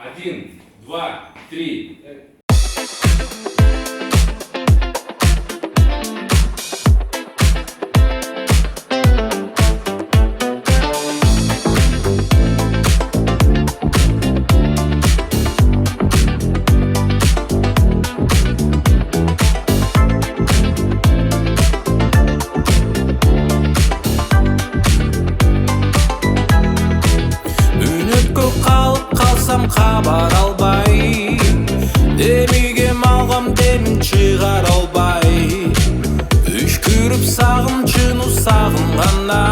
1, 2, 3. Хабар албай, демиге малгам демин чыгар албай. Үшкүрүп сагынчыны сагынганда,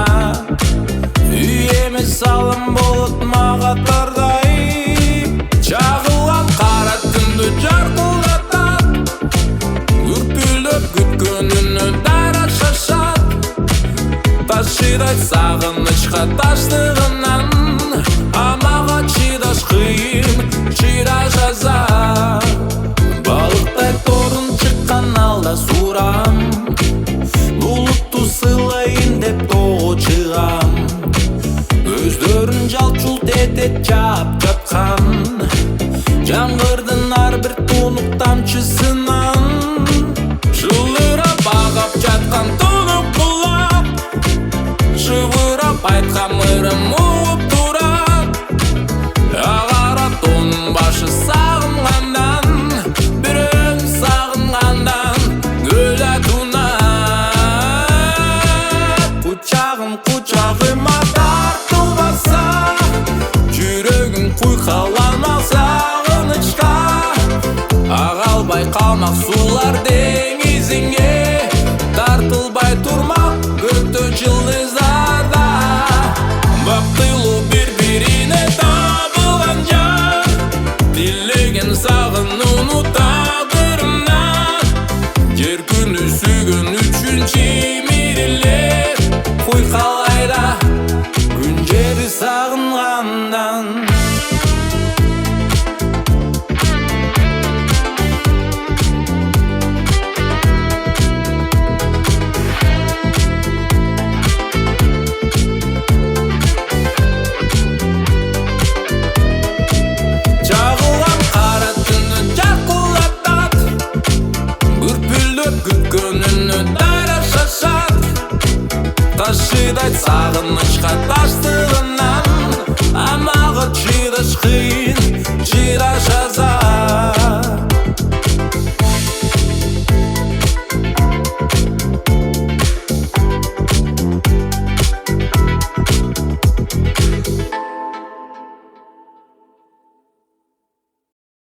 үй эмес салым болот мага тардай. Чагылган кара түндү жаркылдатат, үрпүлдөп күткөнүнө дайра шашат. Ташыдай сагынычка таштыгынан, амага чыдаш кыйын, чыда жаза. Балыктай торун чыккан алда сурам, булутту сыйлайын деп тоого чыгам. Көздөрүн жалт-жулт этет жаап жаткан, жамгырдын ар бир тунук тамчысынан. Жылдырап багап жаткан тунук булак, шыбырап айткан мырым угуп турат. Агара тонун башы сагынгандан, бирөөң сагынгандан көлөт унат. Кучагым кучагыма тартылбаса, жүрөгүм куйкаланмак сагынычка. Ага албай калмак суулар деңизиңе, тартылбай турмак көктө жылдыздарда. Бактылуу бири-бирине табылган жан, тилеген сагынууну тагдырына. Жер күнү сүйгөн үчүн чимирилет, куйкалайда күн жери сагынгандан. Күткөнүнө дайра шашат, ташыдай сагынычка ташты